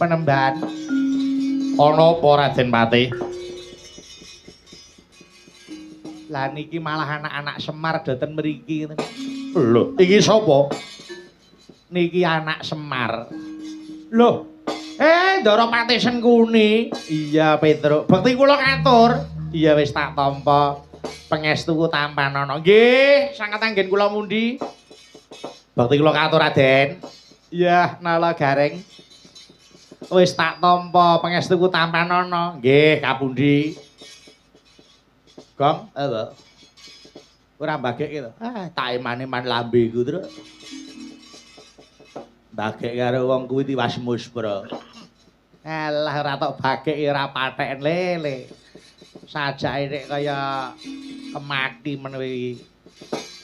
Penemban. Ana apa Raden Patih? Lah niki malah anak-anak Semar daten mriki. Lho, iki sapa? Niki anak Semar. Loh, Ndara Patih Sengkuni. Iya, Petruk. Bekti kula katur. Iya wis tak tampa. Pangestuku tampanana. Nggih, sanget anggen kula mundi. Bekti kula katur, Raden. Iya, nala gareng. Wis tak tampa pangestuku tampanana. Nggih, kapundi? Gong, apa? Ora mbagekke to. Tak eman-eman lambeku, Truk. Bagek karo wong kuwi tiwas muspra. Alah ora tok bagek ora patheken lele. Sajake nek kaya kemaki men iki.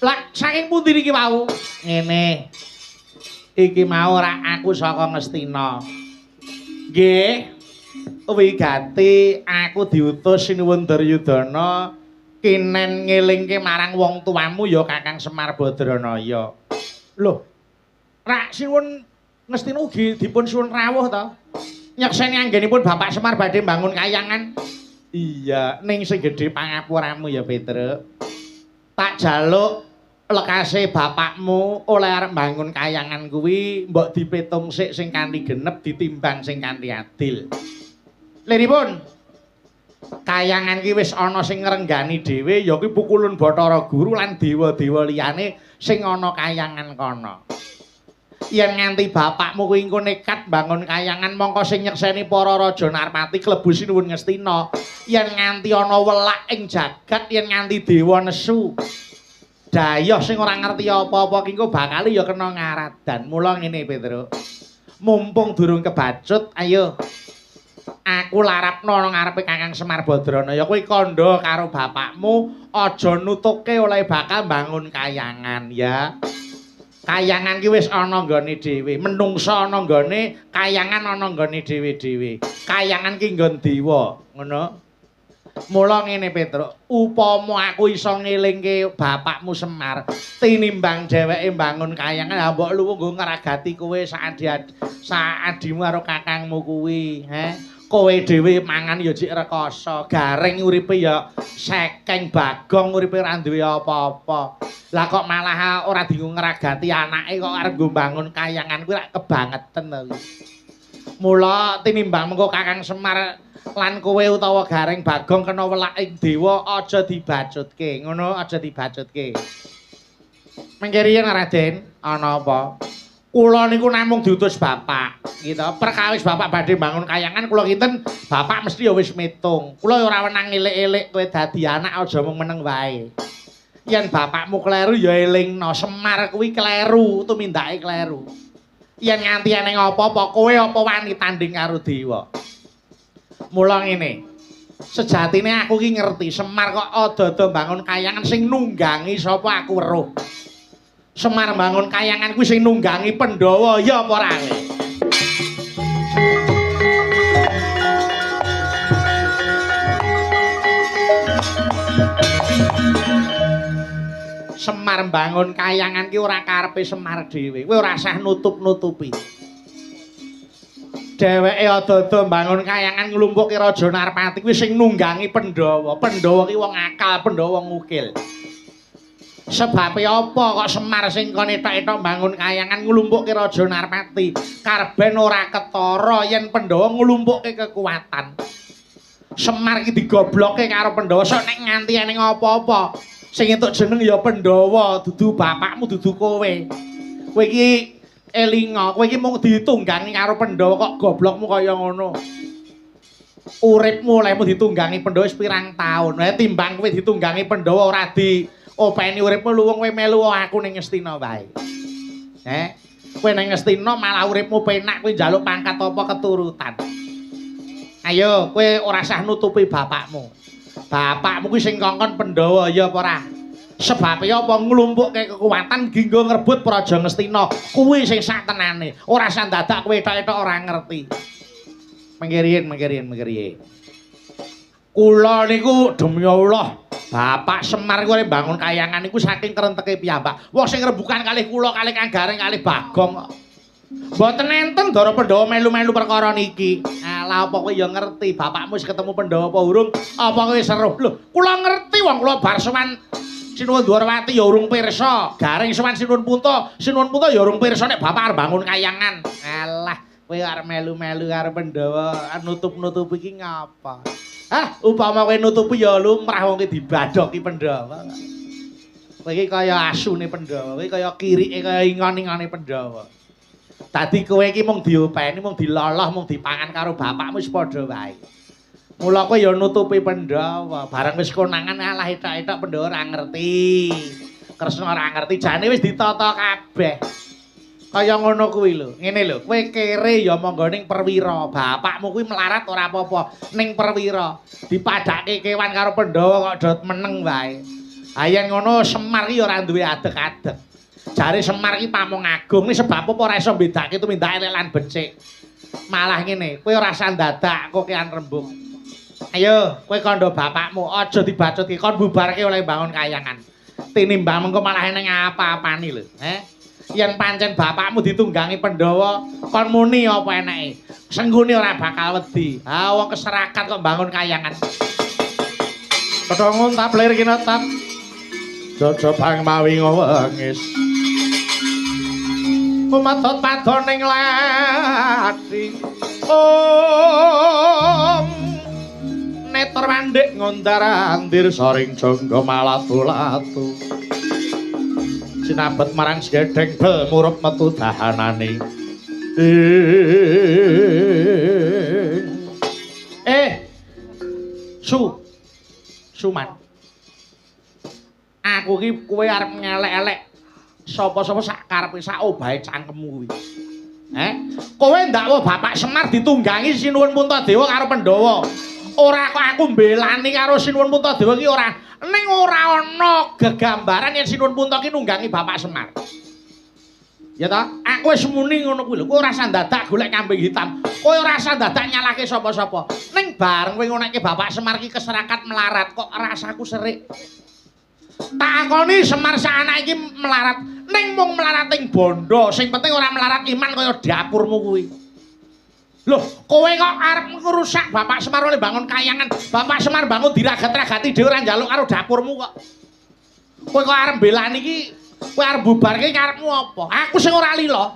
Lah saking pundi niki wau? Ngene. Iki mau ora aku saka Ngastina. Nggih. Wigati aku diutus sinuwun Duryudana kinen ngelingke marang wong tuamu ya Kakang Semar Badranaya. Loh, rak sinuwun Ngastina ugi dipun suwun rawuh to? Nyekseni anggenipun Bapak Semar badhe mbangun kayangan. Iya, ning sing gedhe pangapuramu ya Petruk. Tak jaluk lekase bapakmu oleh arep mbangun kayangan kuwi mbok dipitung sik sing kanthi genep ditimbang sing kanthi adil. Liripun kayangan ki wis ana sing ngrenggani dhewe ya kuwi Pukulun Bathara Guru lan dewa-dewa liyane sing ana kayangan kono. Yen nganti bapakmu kuwi engko nekat bangun kayangan mongko sing nyekseni para raja Narpati klebu sinuwun Ngastina. Yen nganti ana welak ing jagat, yen nganti dewa nesu. Dayoh sing ora ngerti apa-apa ki engko bakal ya kena ngaradan. Mula ngene Petruk. Mumpung durung kebacut, ayo aku larapno nang ngarepe Kakang Semar Badranaya kowe kandha karo bapakmu aja nutuke oleh bakal bangun kayangan ya. Kayangan ki wis ana nggone dhewe, menungso ana nggone, kayangan ana nggone dhewe-dhewe. Kayangan ki nggon dewa, ngono. Mula ngene Petruk, upama aku iso ngelingke bapakmu Semar tinimbang dheweke bangun kayangan, ha mbok luwu nggo ngragati kowe saadimu karo kakangmu kuwi, Kowe dhewe mangan ya jek rekoso, garing uripe ya sekeng bagong uripe ora duwe apa-apa. Lah kok malah ora dingu ngragati anake kok arep nggo bangun kayangan kuwi rak kebangeten to. Mula tinimbang mengko Kakang Semar lan kowe utawa garing bagong kena welaking dewa aja dibacutke, ngono aja dibacutke. Mengke riyen Raden, ana apa? Kula niku namung diutus bapak, gitu. Perkawis bapak badhe bangun kayangan kula kinten, bapak mesti ya wis mitung. Kula ora wenang elek-elek kowe dadi anak aja mung meneng wae. Yen bapakmu kleru ya elingno, Semar kuwi kleru, tumindake kleru. Yen nganti eneng apa-apa kowe apa wani tanding karo dewa. Mula ngene. Sejatine aku ki ngerti Semar kok ada-ada bangun kayangan sing nunggangi sapa aku weruh. Semar bangun kayangan kuwi sing nunggangi Pandhawa ya apa ora? Semar bangun kayangan ki ora karepe Semar dhewe. Kowe ora usah nutup-nutupi. Dheweke ada-ada bangun kayangan nglumpukke Raja Narpati kuwi sing nunggangi Pandhawa. Pandhawa ki wong akal, Pandhawa ngukil. Sebabe apa kok Semar sing kon etok-etok bangun kayangan nglumpukke Raja Narpati karben ora ketara yen Pandhawa nglumpukke kekuatan. Semar ki digoblokke karo Pandhawa sok nek nganti eneng apa-apa sing entuk jeneng ya Pandhawa dudu bapakmu dudu kowe. Kowe iki elinga, kowe iki mung ditunggangi karo Pandhawa kok goblokmu kaya ngono. Uripmu olehmu ditunggangi Pandhawa wis pirang taun. Timbang kowe ditunggangi Pandhawa ora openi uripmu luwung kowe melu aku ning Ngastina wae. Kowe ning Ngastina malah uripmu penak kowe njaluk pangkat apa keturutan. Ayo kowe ora usah nutupi bapakmu. Bapakmu kuwi sing kongkon Pandhawa ya apa ora? Sebabe apa nglumpukke kekuatan dinggo ngrebut Praja Ngastina. Kuwi sing sak tenane. Ora usah dadak kowe tok-tok ora ngerti. Mengke riyen. Kula niku demi Allah, Bapak Semar kuwi bangun kayangan niku saking kerenteke piyambak. Wong sing rebukan kalih kula kalih Kang Gareng kalih Bagong kok. Mboten enten Ndara Pandhawa melu-melu perkara niki. Alah apa kowe ya ngerti bapakmu wis ketemu Pandhawa apa urung? Apa kowe seruh? Lho, kula ngerti wong kula bar sowan Sinuwun Dwarawati ya urung pirsa. Garing sowan Sinuwun Punta ya urung pirsa nek bapak arep bangun kayangan. Alah, kowe arep melu-melu karo Pandhawa nutup-nutup iki ngapa? Hah, upama kowe nutupi ya lumrah wong dibadoki Pandhawa. Kowe iki kaya asune Pandhawa, kowe kaya kirike kaya ingon-ingone Pandhawa. Dadi kowe iki mung diopeni, mung diloloh, mung dipangan karo bapakmu wis padha wae. Mula kowe ya nutupi Pandhawa, bareng wis konangan alah etok-etok Pandhawa ora ngerti. Kresna ora ngerti, jane wis ditata kabeh. Kaya ngono kuwi lho. Ngene lho, kowe kere ya monggo ning perwira. Bapakmu kuwi melarat ora apa-apa, ning perwira. Dipadhake kewan karo Pandhawa kok dot meneng wae. Ayen ngono Semar iki ora duwe adeg-adeg. Jare Semar iki pamung agung, iki sebab apa ora iso mbedake tumindak elek lan becik. Malah ngene, kowe ora usah dadak kokean rembug. Ayo, kowe kandha bapakmu, aja dibacutke kon bubarke oleh bangun kayangan. Tinimbang mengko malah eneng apa-apani lho, Yen pancen bapakmu ditunggangi Pandhawa, kon muni apa eneke? Senggune ora bakal wedi. Ha wong keserakat kok bangun kayangan. Pedhongon tak blir kinotat. Jojo bang mawi ngewengis. Kumatot padoning lati. Neter mandhik ngontar-andir saring jangga malatu-latu. Sinabet marang segedheng bel murup metu dahanane. Suman. Aku ki kowe arep ngelek-elek sapa-sapa sak karepe sak obahe cangkemmu kuwi. Kowe ndakwa Bapak Semar ditunggangi Sinuwun Puntadewa karo Pandhawa. Ora kok aku mbelani karo Sinuwun Puntadewa ki ora. Ning ora ana gegambaran yen Sinuwun Punta ki nunggangi Bapak Semar. Ya ta? Aku wis muni ngono kuwi lho. Kowe ora usah dadak golek kambing hitam. Kowe ora usah dadak nyalahke sapa-sapa. Ning bareng kowe ngonekke Bapak Semar ki keserakat melarat kok rasaku serik. Takoni Semar sanak iki melarat, ning mung melarat ing bondo, sing penting ora melarat iman kaya dapurmu kuwi. Loh, kowe kok arep ngrusak Bapak Semar oleh bangun kayangan. Bapak Semar bangun diragat-ragati dhewe ora njaluk karo dapurmu kok. Kowe kok arep belani iki, kowe arep bubarke karepmu apa? Aku sing ora lila.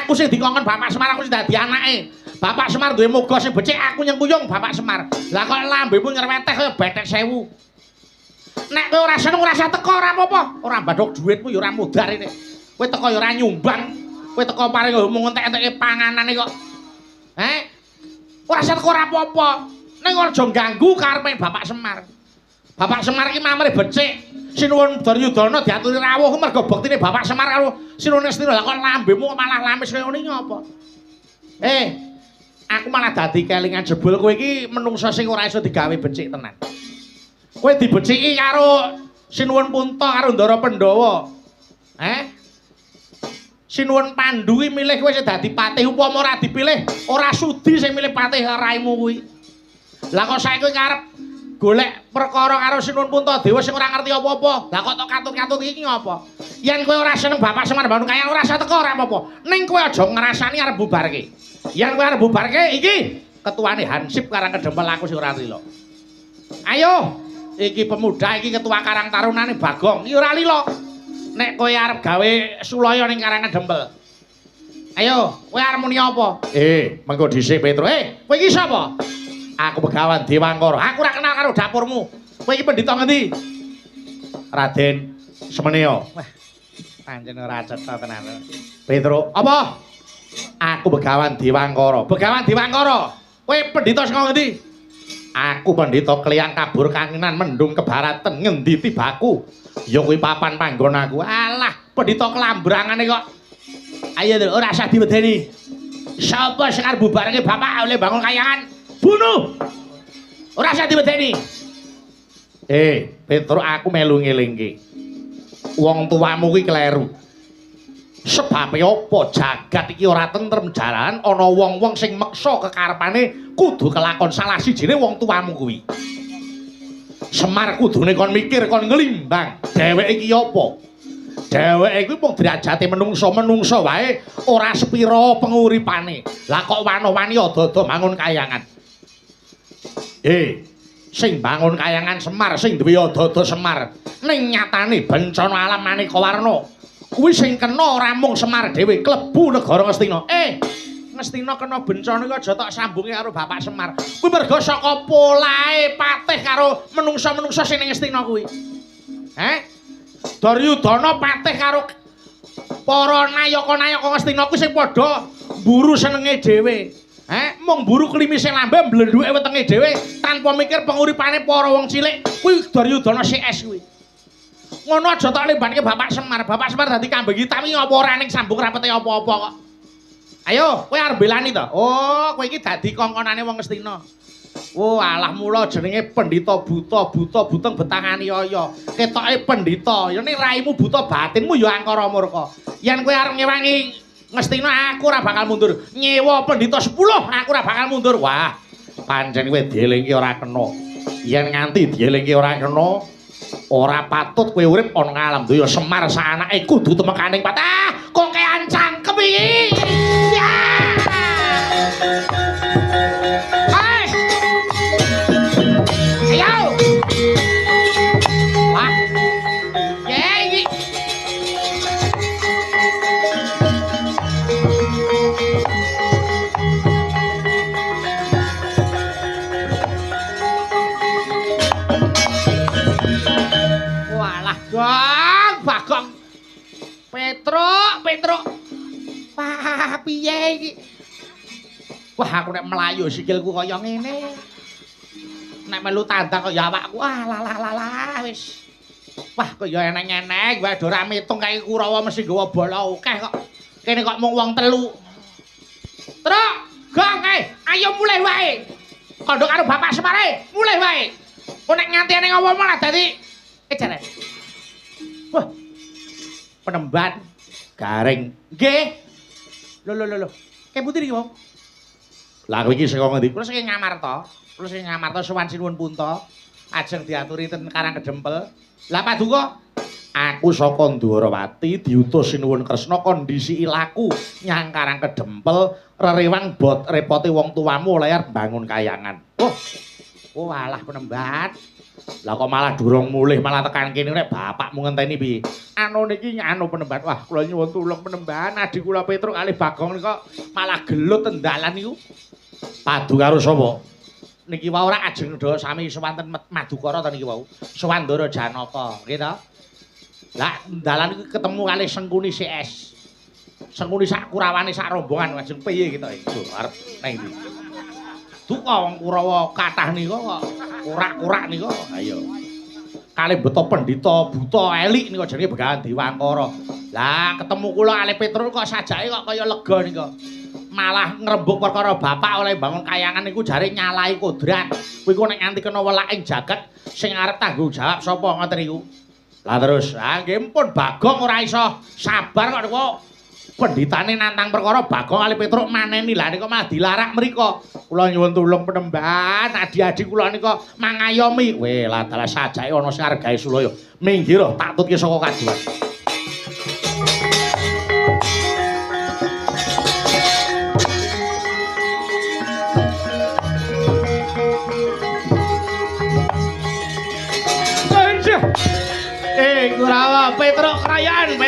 Aku sing dikongkon Bapak Semar, aku sing dadi anake. Bapak Semar duwe moga sing becik, aku nyengkuyung Bapak Semar. Lah kok lambemu nyerweteh kaya betek sewu. Nek kowe ora seneng ora usah teko ora apa-apa. Ora mbadhok dhuwitmu ya ora mudhar ini. Kowe teko ya ora nyumbang. Kowe teko paring mung entek-enteke panganane kok. Ora usah teko ora apa-apa. Ning aja ganggu karepe Bapak Semar. Bapak Semar iki mamrih becik. Sinuwun Duryudana diaturi rawuh mergo buktine Bapak Semar karo Sinuwun Astina. Lah kok lambemu malah lamis kaya ngene apa? Aku malah dadi kelingan jebul kowe iki menungsa sing ora iso digawe becik tenan. Kowe dibeciki karo Sinuwun Punta karo Ndara Pandhawa. Sinuwun Pandhu iki milih kowe dadi patih upama ora dipilih, ora sudi sing milih patih raimu kuwi. Lah kok saiki kowe arep golek perkara karo Sinuwun Puntadewa sing ora ngerti apa-apa. Lah kok tok katut-katut iki ngapa? Yen kowe ora seneng Bapak Semar bangun kaya ora usah teko ora apa-apa. Ning kowe aja ngrasani arep bubarke. Yen kowe arep bubarke iki ketuane Hansip Karang Kedempel aku sing ora rila. Ayo iki pemuda iki ketua Karang Tarunane Bagong iki ora lila nek kowe arep gawe sulaya ning Karang Kedempel. Ayo kowe arep muni apa? Mengko dhisik Petro. Kowe iki sapa? Aku Begawan Dewangkara. Aku ora kenal karo dapurmu. Kowe iki pendhita ngendi? Raden Semeneo. Wah, pancen ora cetha tenan. Petro, apa? Aku Begawan Dewangkara. Begawan Dewangkara. Kowe pendhita saka ngendi? Aku pendhita Kliyang Kabur Kanginan mendung kebaraten ngendi tibaku. Ya kuwi papan panggon aku. Alah, pendhita kelambrangane kok. Ayo ora usah diwedeni. Sapa sing arep bubarke bapak oleh bangun kayangan? Bunuh. Ora usah diwedeni. Petro aku melu ngelingke. Wong tuamu kuwi kleru. Sebab apa jagat iki ora tentrem jalan ana wong-wong sing meksa kekarepane kudu kelakon salah sijine wong tuamu kuwi. Semar kudune kon mikir kon ngelimbang dheweke iki apa? Dheweke kuwi mung derajate menungsa wae, ora sepira penguripane. Lah kok wano-wani ada-ada bangun kayangan. Sing bangun kayangan Semar, sing duwe ada-ada Semar. Ning nyatane bencana alam maneka warna. Kuwi sing kena ora mung Semar dhewe, klebu negara Ngastina. Ngastina kena bencana iki aja tok sambunge karo Bapak Semar. Kuwi merga saka polahe patih karo menungsa-menungsa sing ning Ngastina kuwi. Duryudana patih karo para nayaka-nayaka Ngastina kuwi sing padha mburu senenge dhewe. Mung mburu klimise lambe mblenduke wetenge dhewe tanpa mikir penguripane para wong cilik. Kuwi Duryudana CS kuwi. Ngono aja tok lembanke Bapak Semar. Bapak Semar dadi kambing hitam iki apa ora ning sambung rapete apa-apa kok. Ayo, kowe arep belani to? Oh, kowe iki dadi kongkonane wong Ngastina. Oh, alah mula jenenge pendhita buta buteng betangani yaya. Ketoke pendhita, ya ning raimu buta batinmu ya angkara murka. Yen kowe arep ngewangi Ngastina aku ora bakal mundur. Nyewa pendhita 10 aku ora bakal mundur. Wah, pancen kowe dielingke ora kena. Yen nganti dielingke ora kena, ora patut kowe urip ana ngalam doya. Semar sak anake kudu temekaning patah. Kok keancang kepiye? Ya! Hai! Ayo! Wah. Ya iki. Walah, Bagong. Petruk. Wah, piye iki? Wah, aku nek mlayu sikilku kaya ngene. Nek melu tandang kaya awakku, lah wis. Wah, kaya eneng-eneng wae ora mitung kae Kurawa mesti nggawa bola akeh kok. Kene kok mung wong 3. Truk, Gong, ayo mulih wae. Kandha karo Bapak Semare, mulih wae. Kok nek nganti ning apa malah dadi jare. Wah. Penemban garing. Nggih. Lho. Kayak putih iki, Wong. Lah kowe iki saka ngendi? Kula saking Ngamarta sowan sinuwun punta. Ajeng diaturi ten Karang Kedempel. Lah Paduka, aku saka Ndwarawati diutus sinuwun Kresna kondisi ilaku nyang Karang Kedempel rerewang bot repote wong tuamu layar bangun kayangan. Oh alah penemban. Lah kok malah durung mulih malah tekan kene nek bapakmu ngenteni piye? Anu niki anu penemban. Wah, kula nyuwun tulung penemban. Adik kula Petruk kalih Bagong nika malah gelut tendalan niku. Padu karo sapa? Niki wae ora ajeng ndha sami sewanten Madukara ta niki wau. Swandara Janaka, nggih ta? Lah dalan iki ketemu kalih Sengkuni CS. Sengkuni sak Kurawane sak rombongan ajeng piye kita iki? Arep nang ndi? Duka wong Kurawa kathah nika kok kurak-kurak nika. Ayo. Kalih beto pendhita buta elik nika jenenge Begawan Dewangkara. Lah ketemu kula kalih Petruk kok sajake kok kaya lega nika. Malah ngrembug perkara bapak oleh bangun kayangan niku jare nyalahi kodrat. Kuwi kok nek nganti kena welaking jagat sing arep tanggung jawab sapa ngoten niku. Lah terus, nggih pun Bagong ora iso sabar kok pendhitane nantang perkara Bagong kalih Petruk maneni. Lah nika malah dilarak mriko. Kula nyuwun tulung penemban, adik-adik kula nika mangayomi. Weh, lah dalah sajake ana sing arep gawe sulaya. Minggir tak tutke saka kaduan. Kurawa Petruk Krayan.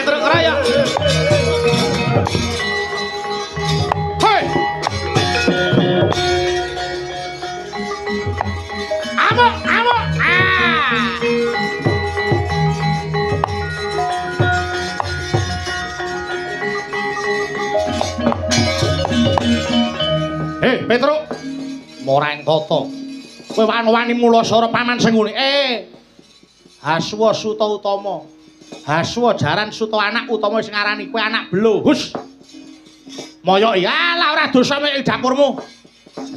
Hei. Amuk. Hei, Petruk. Morang tata. Kowe wani-wani mula sora paman Sengkuni. Haswa Suta Utama. Haswa jaran Suta anak utama sing ngarani kowe anak belo. Hus. Moyoki. Alah ora dosa mek dapurmu.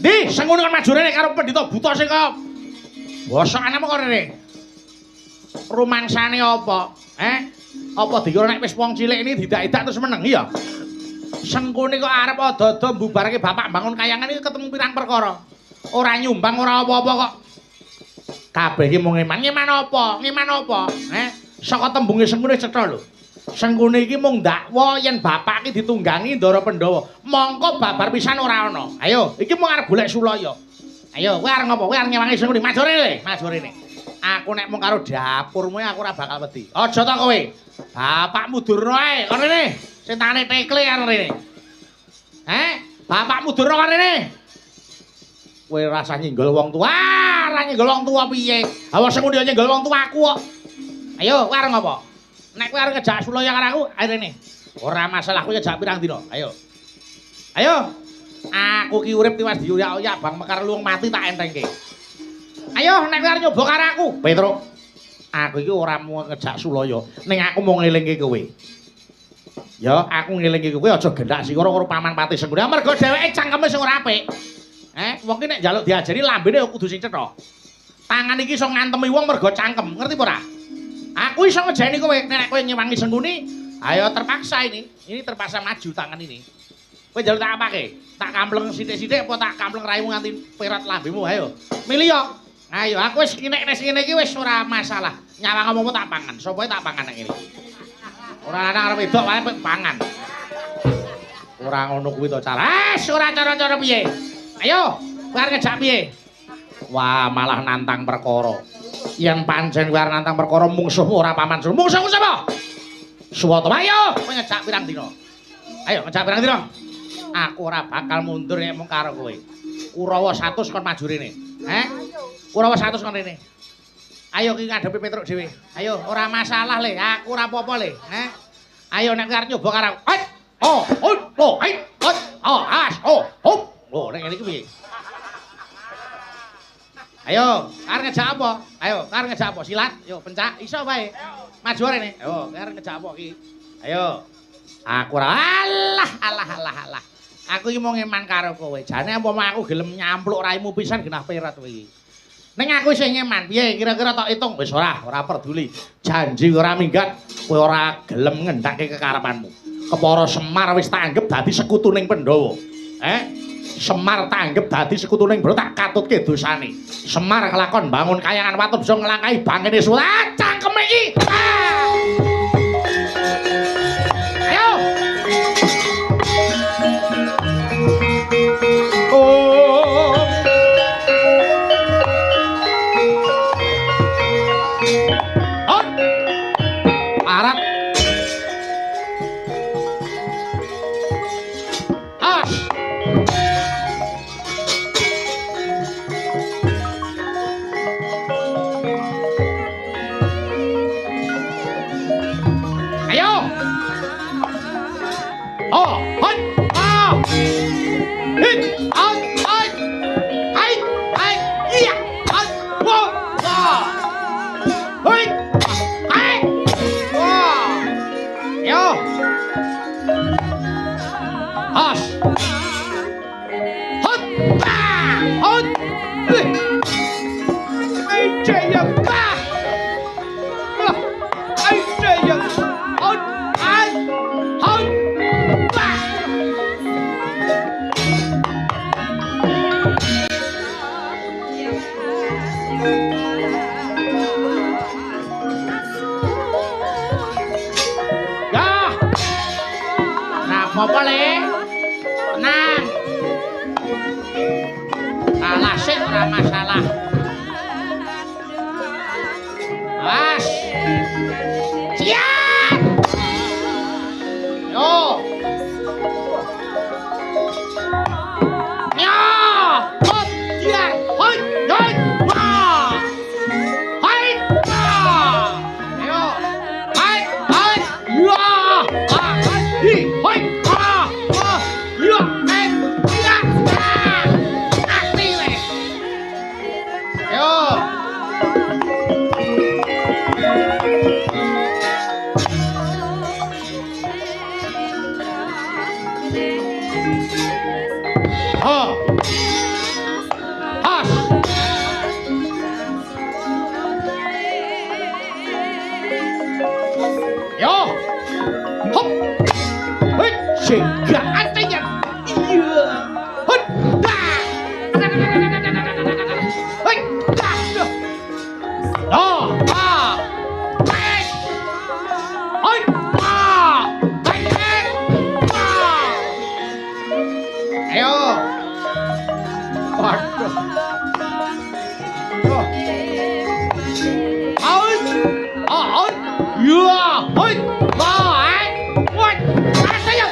Ndi Sengkuni kon maju rene karo pendhita buta sing kok. Bosokanmu kok rene. Rumangsane apa? Apa dikira nek wis wong cilik ini didak-idak terus meneng ya? Sengkuni kok arep ada-ada mbubarke bapak bangun kayangan iki ketemu pirang perkara. Ora nyumbang ora apa-apa kok. Kabeh iki mung ngeman apa? Saka tembunge Sengkuni cetha lho. Sengkuni iki mung ndakwa yen bapak iki ditunggangi Ndara Pandhawa. Mongko babar pisan ora ana. Ayo, iki mung arep golek Sulaya. Ayo, kowe arep ngopo? Kowe arep ngewangi Sengkuni. Maju rene, maju rene. Aku nek mung karo dapurmu aku ora bakal wedi. Aja to kowe. Bapakmu durno ae, kono rene. Sentane tekle karo rene. Bapakmu durno kono rene. Kowe rasa nyenggol wong tua, ora nyenggol wong tua piye? Awas Sengkuni nyenggol wong tuaku kok. Ayo, kowe arep ngopo? Nek kowe arep ngejak Sulaya karo aku, ayo rene. Ora masalah kowe ngejak pirang dina. Ayo. Ayo. Aku ki urip tiwas dioyak-oyak bang mekar luwung mati tak entengke. Ayo nek kowe arep nyoba karo aku, Petruk. Aku iki ora mau ngejak Sulaya, ning aku mau ngelingke kowe. Ya, aku ngelingke kowe aja gendak sikara karo Paman Pati Sengkuni. Mergo dheweke cangkeme sing ora apik. Wong ki nek njaluk diajari lambene kudu sing cetha. Tangan iki iso ngantemi wong mergo cangkem, ngerti apa ora? Aku iso ngejeni kowe nek kowe nyewangi Sengkuni, ayo terpaksa ini. Ini terpaksa maju tangan ini. Kowe njaluk tak apake? Tak kampleng sithik-sithik apa tak kampleng raimu nganti perat lambemu? Ayo. Milih yo. Ayo, aku wis nek ngene iki wis ora masalah. Nyawang apa tak pangan. Sopoe tak pangan nek ngene. Ora lanang arep wedok wae pangan. Ora ngono kuwi to cara. Ora cara-cara piye? Ayo, kowe arep ngejak piye? Wah, malah nantang perkara. Yen pancen kowe arep nantang perkara mungsuhmu ora paman Sengkuni. Mungsuhmu sapa? Suwata. Ayo, kowe ngejak pirang dina? Ayo, ngejak pirang dina? Aku ora bakal mundur nek mung karo kowe. Kurawa 100 kon maju rene. Kurawa 100 kon rene. Ayo ki ngadepi Petruk dhewe. Ayo, ora masalah le. Aku ora apa-apa le. Ayo nek arep nyoba karo. Nek ngene iki piye? Ayo, arep ngejak apa? Ayo, arep ngejak apa? Silat? Yo, pencak. Iso wae. Maju rene. Yo, arep ngejak apa iki? Ayo. Aku ora alah. Aku iki mau ngeman karo kowe. Jane apa aku gelem nyampluk raimu pisan genah perat kowe iki. Ning aku isih ngeman, piye kira-kira tok itung? Wis ora peduli. Janji ora minggat, kowe ora gelem ngendhake kekarepanmu. Kepara Semar wis tak anggap dadi sekutuning Pandhawa. Semar tak anggap dadi sekutuning Pandhawa, tak katutke dosane. Semar kelakon bangun kayangan watu bisa nglangkahi bangene Sultan. Cangkeme iki. Ayo. Apa le? Tenang. Kalah sih ora masalah. Awas. Siap. Yo. Yo. Hop, dia. Hoi, hoi. Wah. Hoi. Wah. Yo. Hoi, hoi. Wah. Ah, hi, hoi. Woi, ayo.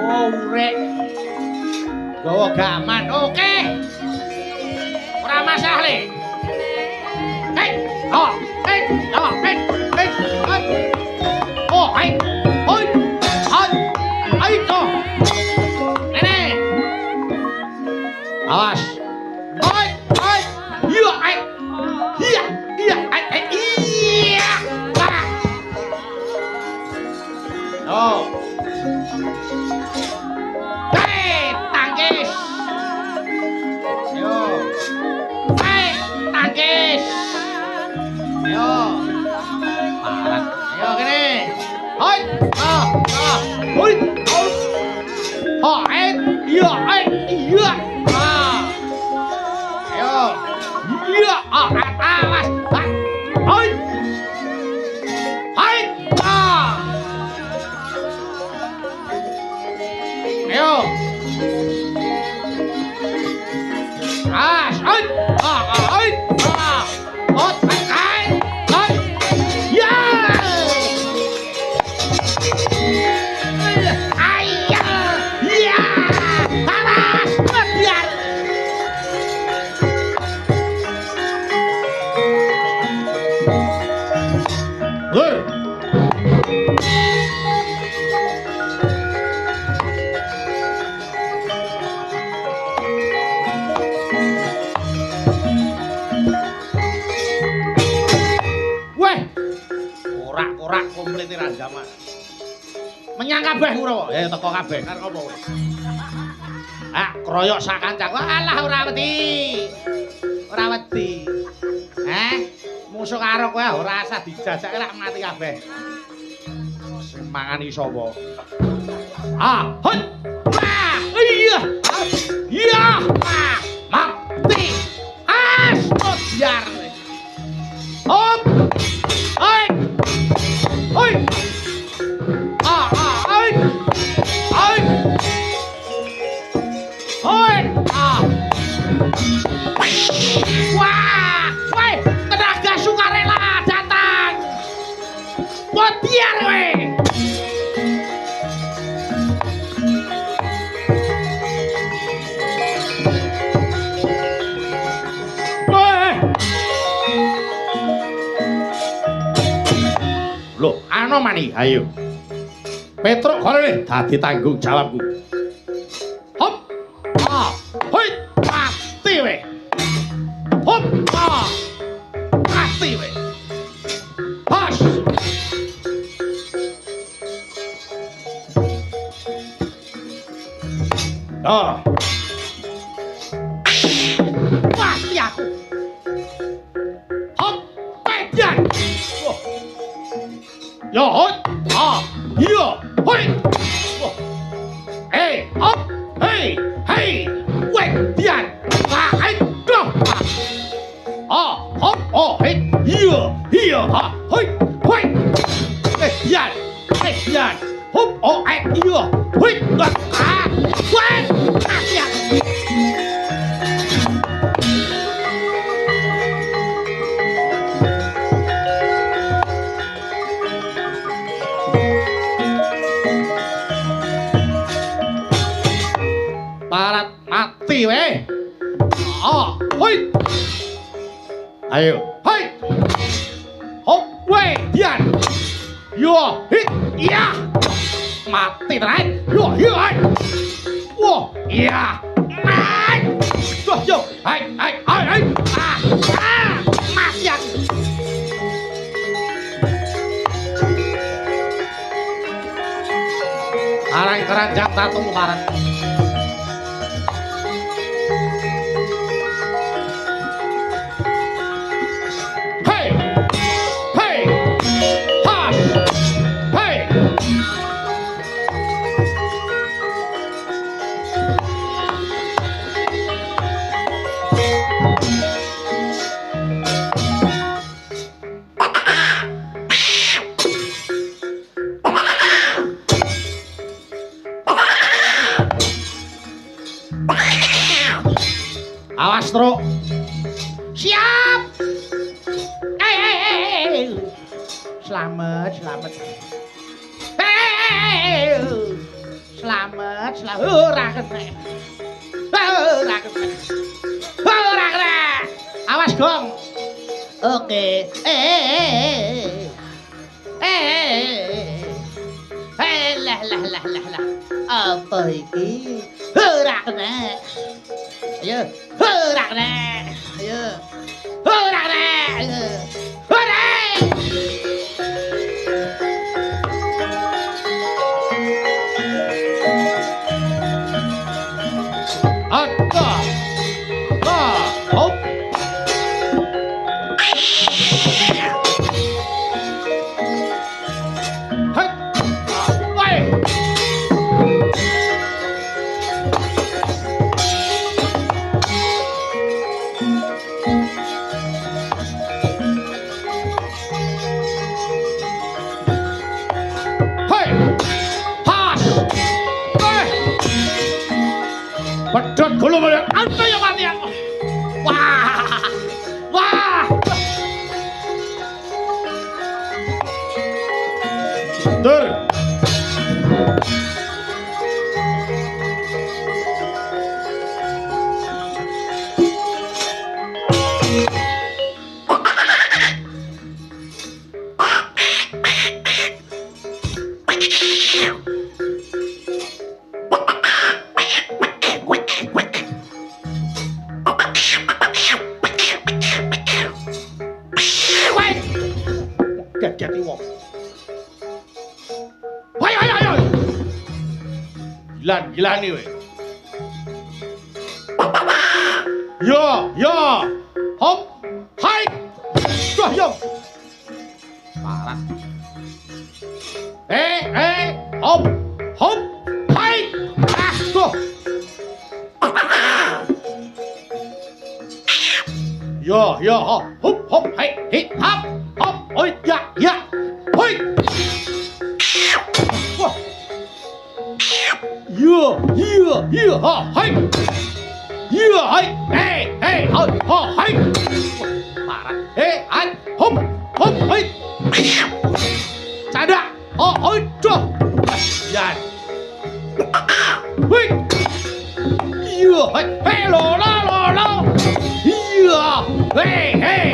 Oh, urek. Gawa gaman. Oke. Ora masalah, Le. Hei, oh, hei, oh, hei, hei, hei. Oh, hei. Hoi. Hoi. Hei, oh. Nene. Awas. Hoi, hoi. Iya, hei. Iya, iya, hei, iya. Lah. Oh. Hei, tangkis. Yo. Hei, tangkis. Yo. Parah. Yo gini. Hoi. Ah, ah. Hoi. Hoi. Hoi. Iya, hei. Iya. Ah. Yo. Iya. Ah, awas. Hoi. Hoi. Ah. Ayo. As, oi. Oi. Ot, kai. Oi. Ya. Ayah. Ya. Awas, biar. Hei. Ora komplit ra jaman. Menyang kabeh Kurawa. Ya teko kabeh karo apa kowe? Ah, kroyok sak kancaku. Alah ora wedi. Ora wedi. Musuh karo kowe ora asah dijajak lek mati kabeh. Mangani sapa? Ah, hot. Wah, iya. Iya. Mati. Biar. Hop. Hai. Hoi. Hai. Hai. Hoi. Wah, woi, tenaga sukarela datang. Buat biar weh. Loh, ano mani, ayo. Petruk kono dadi tanggung jawabku. Hop. Hoi, mati we. Hop. Mati we. Hos. Mati aku. Hop, pedian. Yo, hoi. Iya, hoi. Hey, hop. Hey, hey. Wait, dian. Hei, go. Hop. Hey. Iya. Hoi. Hoi. Hey, dian. Hey, dian. Hop. Hey, iya. Hoi. Wait. Dian. Parat mati weh. Hoi. Ayo. Hoi. Hop weh, dian. Yo, hit. Iya. Mati tenan. Yo, hai. Wah, iya. Hai. Tuh, yo. Hai. Mati aku. Arang keranjang tatung parat. Awas, Truk. Siap. Hei. selamat. Selamat. Ora kena. Awas gong. Oke. Lah. Apa iki? Ora kena. Ayo, ora kena. Ayo. Ora kena. Ora. Hop. Pedot gulu mulai apa yang mati aku? Wah. Tur. Jadi wong. Ayo. Gilan nih we. Yo. Hop. Hai. Wah, yo. Parah. Hop. Hai. Tuh. Yo, hop, hai, hit, hop. Oi, ya. Hoi. Wah. Yo, ha, hai. Yo, hai. Hey, ha, hai. Parah. Hop, hai. Cada. Oi, tuh. Yan. Hoi. Yo, hai. Hey, lo. Yo. Hey.